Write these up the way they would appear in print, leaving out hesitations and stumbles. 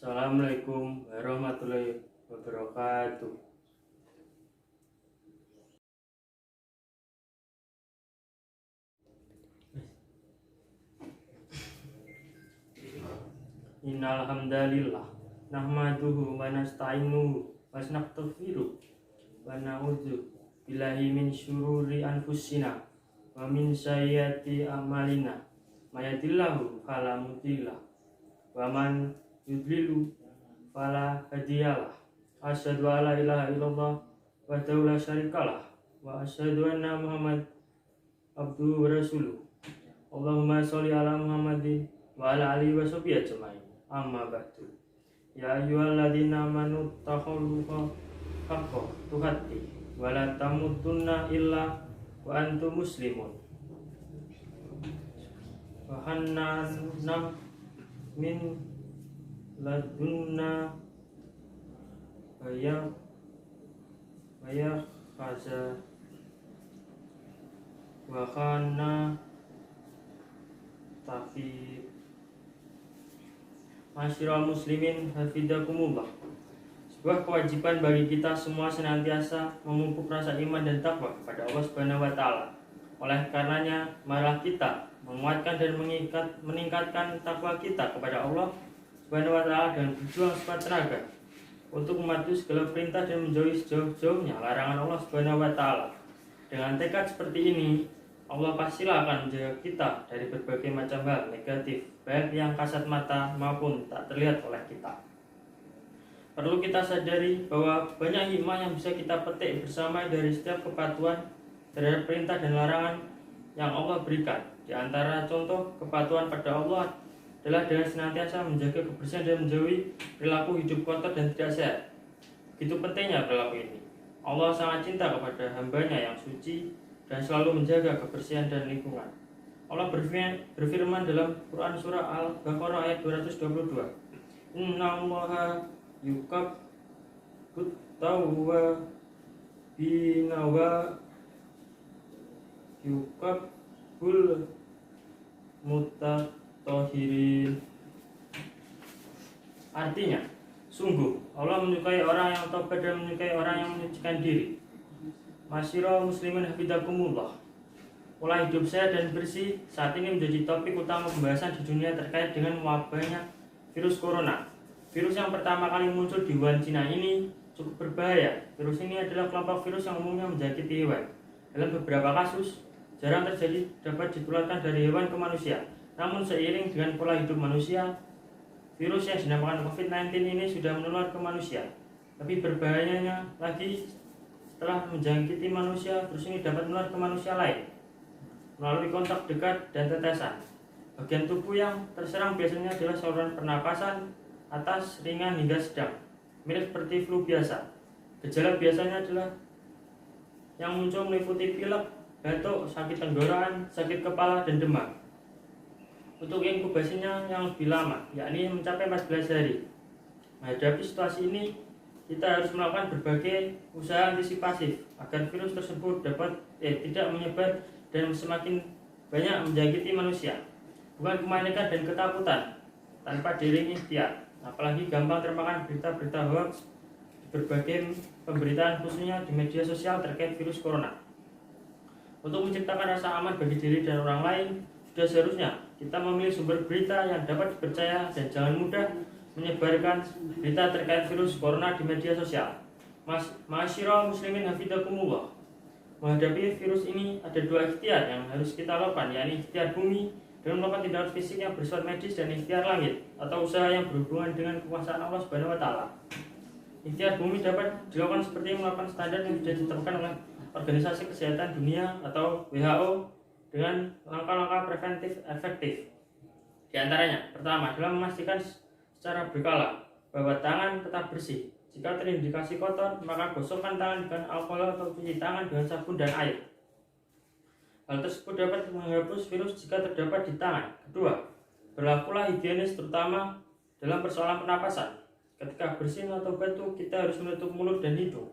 Assalamualaikum warahmatullahi wabarakatuh. Innal hamdalillah nahmaduhu wa nasta'inuhu wa nastaghfiruh wa na'udzu billahi min syururi anfusina wa min sayyiati a'malina may yahdihillahu fala mudhillalah wa man yudlilu fala hadiyalah. Asyhadu alla ilaha illallah wahdahu la syarikalah wa asyhadu anna Muhammad abduhu wa rasuluh. Allahumma sholli ala Muhammadin wa ala alihi wa sahbihi ajmain. Amma ba'du. Ya ayyuhalladzina amanu taqullaha haqqa tuqatih wa la tamutunna illa wa antum muslimun. Wa hannana min ladunna bayah kaza wa khana tafi. Masyiral muslimin hafizakumullah. Sebuah kewajiban bagi kita semua senantiasa memupuk rasa iman dan takwa kepada Allah Subhanahu wa taala. Oleh karenanya, marilah kita menguatkan dan meningkatkan takwa kita kepada Allah Subhanahu wa taala dengan berjuang sekuat tenaga untuk mematuhi segala perintah dan menjauhi sejauh-jauhnya larangan Allah Subhanahu wa taala. Dengan tekad seperti ini, Allah pastilah akan menjaga kita dari berbagai macam hal negatif, baik yang kasat mata maupun tak terlihat oleh kita. Perlu kita sadari bahwa banyak hikmah yang bisa kita petik bersama dari setiap kepatuhan terhadap perintah dan larangan yang Allah berikan. Di antara contoh kepatuhan pada Allah adalah dengan senantiasa menjaga kebersihan dan menjauhi perilaku hidup kotor dan tidak sehat. Begitu pentingnya perilaku ini. Allah sangat cinta kepada hambanya yang suci dan selalu menjaga kebersihan dan lingkungan. Allah berfirman dalam Quran surah Al-Baqarah ayat 222. Innallaha yuhibbut tawwabina wa yuhibbul mutatahhirin. Artinya, sungguh Allah menyukai orang yang taubat dan menyukai orang yang menyucikan diri. Masyiral muslimin hafizakumullah. Pola hidup sehat dan bersih saat ini menjadi topik utama pembahasan di dunia terkait dengan wabahnya virus corona. Virus yang pertama kali muncul di Wuhan, Cina ini cukup berbahaya. Virus ini adalah kelompok virus yang umumnya menjangkiti hewan. Dalam beberapa kasus, jarang terjadi dapat ditularkan dari hewan ke manusia. Namun seiring dengan pola hidup manusia, virus yang dinamakan COVID-19 ini sudah menular ke manusia. Tapi berbahayanya lagi, setelah menjangkiti manusia, virus ini dapat menular ke manusia lain melalui kontak dekat dan tetesan. Bagian tubuh yang terserang biasanya adalah saluran pernapasan atas, ringan hingga sedang, mirip seperti flu biasa. Gejala biasanya adalah yang muncul meliputi pilek, batuk, sakit tenggorokan, sakit kepala, dan demam. Untuk inkubasinya yang lebih lama, yakni mencapai 14 hari. Menghadapi situasi ini, kita harus melakukan berbagai usaha antisipasi agar virus tersebut tidak menyebar dan semakin banyak menjangkiti manusia. Bukan kepanikan dan ketakutan tanpa diiringi ikhtiar, apalagi gampang termakan berita-berita hoax di berbagai pemberitaan khususnya di media sosial terkait virus corona. Untuk menciptakan rasa aman bagi diri dan orang lain, sudah seharusnya kita memilih sumber berita yang dapat dipercaya dan jangan mudah menyebarkan berita terkait virus corona di media sosial. Masyiral muslimin hafizakumullah. Menghadapi virus ini ada dua ikhtiar yang harus kita lakukan, yakni ikhtiar bumi dengan melakukan tindakan fisik yang bersifat medis dan ikhtiar langit atau usaha yang berhubungan dengan kekuasaan Allah Subhanahu wa taala. Ikhtiar bumi dapat dilakukan seperti melakukan standar yang sudah ditetapkan oleh Organisasi Kesehatan Dunia atau WHO dengan langkah-langkah preventif efektif. Di antaranya, pertama adalah memastikan secara berkala bahwa tangan tetap bersih. Jika terindikasi kotor, maka gosokkan tangan dengan alkohol atau cuci tangan dengan sabun dan air. Hal tersebut dapat menghapus virus jika terdapat di tangan. Kedua, berlakulah higienis terutama dalam persoalan pernapasan. Ketika bersin atau batuk, kita harus menutup mulut dan hidung.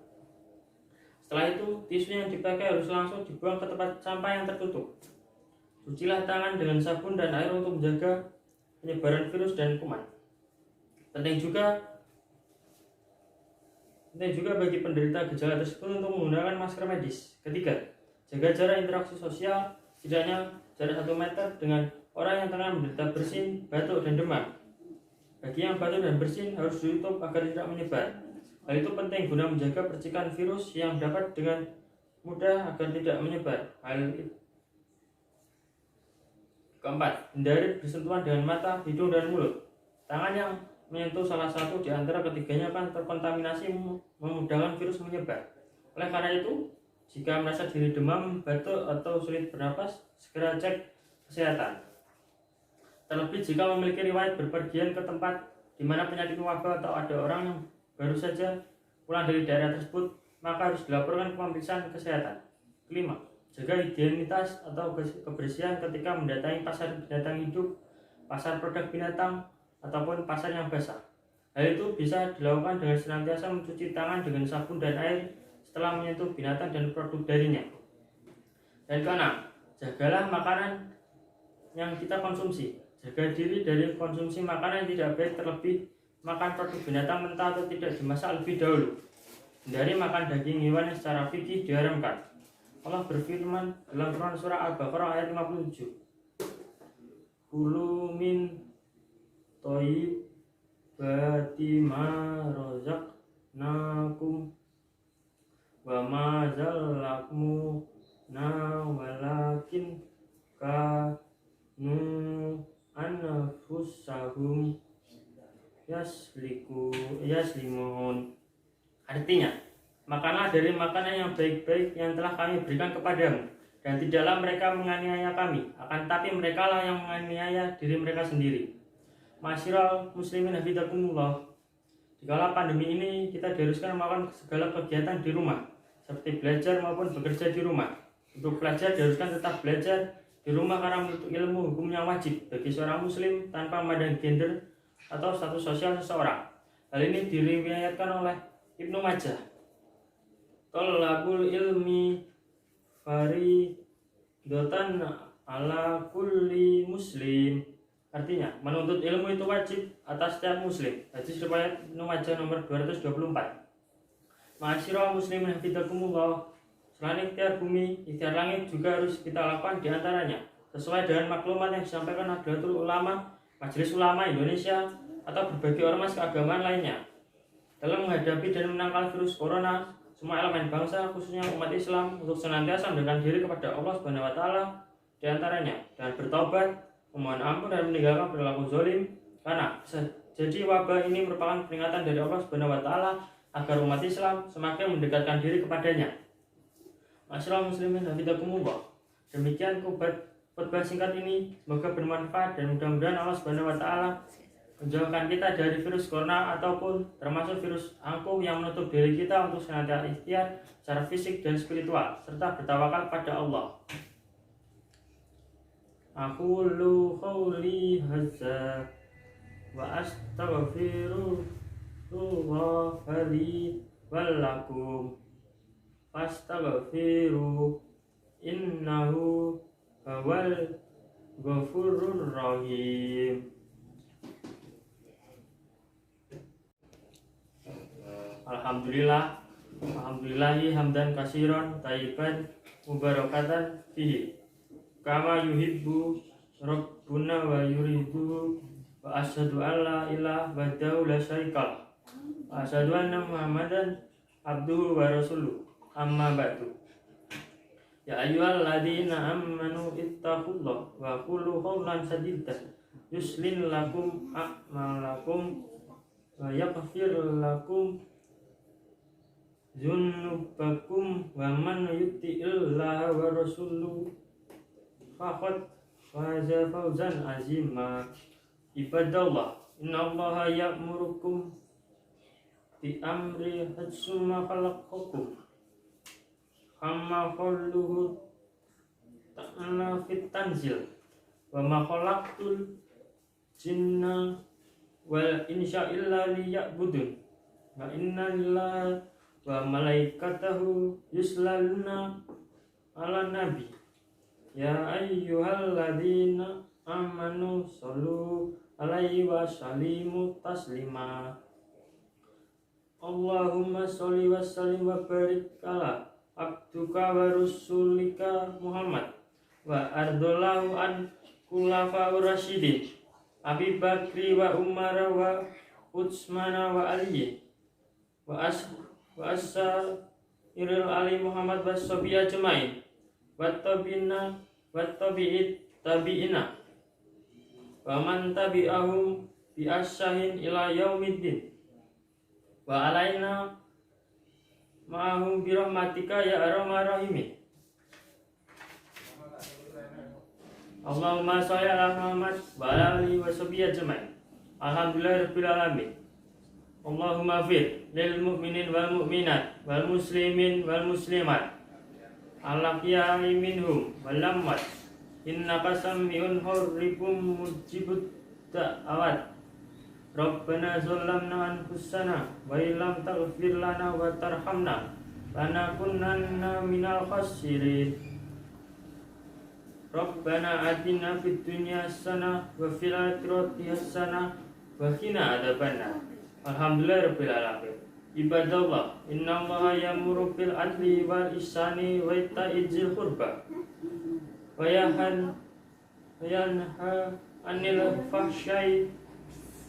Setelah itu, tisu yang dipakai harus langsung dibuang ke tempat sampah yang tertutup. Cucilah tangan dengan sabun dan air untuk menjaga penyebaran virus dan kuman. Penting juga bagi penderita gejala tersebut untuk menggunakan masker medis. Ketiga, jaga jarak interaksi sosial, setidaknya jarak 1 meter dengan orang yang tengah menderita bersin, batuk, dan demam. Bagi yang batuk dan bersin harus ditutup agar tidak menyebar. Hal itu penting guna menjaga percikan virus yang dapat dengan mudah agar tidak menyebar. Keempat, hindari bersentuhan dengan mata, hidung, dan mulut. Tangan yang menyentuh salah satu di antara ketiganya akan terkontaminasi, memudahkan virus menyebar. Oleh karena itu, jika merasa diri demam, batuk, atau sulit bernapas, segera cek kesehatan. Terlebih jika memiliki riwayat berpergian ke tempat di mana penyakit wabah atau ada orang yang baru saja pulang dari daerah tersebut, maka harus dilaporkan ke pemeriksaan kesehatan. Kelima, jaga higienitas atau kebersihan ketika mendatangi pasar binatang hidup, pasar produk binatang, ataupun pasar yang basah. Hal itu bisa dilakukan dengan senantiasa mencuci tangan dengan sabun dan air setelah menyentuh binatang dan produk darinya. Dan keenam, jagalah makanan yang kita konsumsi. Jaga diri dari konsumsi makanan yang tidak baik, terlebih makan produk binatang mentah atau tidak dimasak lebih dahulu. Hindari makan daging hewan yang secara fikih diharamkan. Allah berfirman dalam Quran surah Al-Baqarah ayat 57. Kulu min thayyibati ma razaqnakum wa ma zalakum walakin kanu anfusahum yaslimun. Artinya, makanlah dari makanan yang baik-baik yang telah kami berikan kepadamu, dan tidaklah mereka menganiaya kami, akan tapi mereka lah yang menganiaya diri mereka sendiri. Ma'asyiral muslimin hafizakumullah. Di kala pandemi ini kita diharuskan melakukan segala kegiatan di rumah, seperti belajar maupun bekerja di rumah. Untuk belajar diharuskan tetap belajar di rumah karena menuntut ilmu hukumnya wajib bagi seorang muslim tanpa memandang gender atau status sosial seseorang. Hal ini diriwayatkan oleh Ibnu Majah. Thalabul ilmi fariidatan ala kulli muslim. Artinya, menuntut ilmu itu wajib atas setiap muslim. Hadis riwayat Ibnu Majah nomor 224. Ma'asyiral muslimin hafizakumullah. Selain ikhtiar bumi, ikhtiar langit juga harus kita lakukan di antaranya sesuai dengan maklumat yang disampaikan Nahdlatul Ulama, Majelis Ulama Indonesia, atau berbagai ormas keagamaan lainnya. Dalam menghadapi dan menangkal virus corona, semua elemen bangsa, khususnya umat Islam, untuk senantiasa mendekatkan diri kepada Allah Subhanahu wa Ta'ala, di antaranya dengan bertobat, memohon ampun, dan meninggalkan perilaku zalim. Karena jadi wabah ini merupakan peringatan dari Allah Subhanahu wa Ta'ala agar umat Islam semakin mendekatkan diri kepadanya. Ma'asyiral muslimin hafizakumullah. Demikian khutbah singkat ini, semoga bermanfaat dan mudah-mudahan Allah Subhanahu wa Ta'ala menjauhkan kita dari virus corona ataupun termasuk virus angkuh yang menutup diri kita untuk senantiasa ikhtiar secara fisik dan spiritual serta bertawakal pada Allah. Aqulu qouli hadza wa astaghfirullah li wa lakum fastaghfiru innahu huwal ghafurur rahim. Alhamdulillahi hamdan katsiran thayyiban mubarakatan fihi kama yuhibbu rabbuna wa yuridu wa asyhadu an la ilaha wahdahu la syarikalah wa asyhadu anna muhammadan abduhu wa rasuluh. Amma ba'du. Ya ayyuhalladzina amanu ittaqullaha wa qulu qawlan sadidan yuslih lakum a'malakum wa yaghfir lakum dzunubakum wa man yuti'illaha wa rasuluhu faqad faza fawzan azima. Ibadallah, innallaha ya'murukum bi amri hatsuma khalaqakum amma qawluhu ta'ala fit tanzil wa ma khalaqtul jinna wal insa illa liya'budun wa inna lillahi wa malaikatahu yusalluna ala nabi ya ayyuhalladzina amanu sallu alaihi wa sallimu taslima. Allahumma sholli wa sallim wa barik ala abduka wa rasulika Muhammad wa ardallahu an khulafa rasyidin Abi Bakri wa Umar wa Utsmana wa Ali wa asyril ali Muhammad wa sahbihi ajmain wa tabi'it tabi'ina wa man tabi'ahum bi ahsanin ila yaumiddin wa alaina ma'ahum bi rahmatika ya arhamar rahimin. Allahumma sholli ala Muhammad wa ala alihi wa sahbihi ajmain. Alhamdulillahirabbil alamin. Allahumma fir lil mu'minin wal mu'minat wal muslimin wal muslimat al-ahya'i minhum wal amwat innaka sami'un qaribun mujibud da'awat. Rabbana zalamna anfusana wa illam taghfir lana wa tarhamna lanakunanna minal khasirin. Rabbana atina fid dunya hasanah wa fil akhirati hasanah wa qina adzabannar. Alhamdulillahirabbil alamin. Ibadallah, innallaha ya'muru bil adli wal ihsani wa ita'i dzil qurba wa yanha 'anil fahsya'i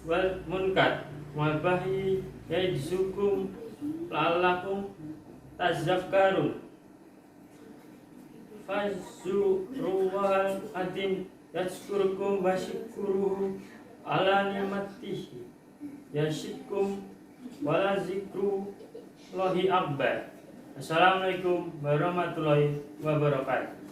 wal munkar wal baghi ya'izukum la'allakum tazakkarun. Fazkurullahal azim yazkurkum wasykuruhu ala ni'matihi yazidkum wala zikrullahi akbar. Assalamualaikum warahmatullahi wabarakatuh.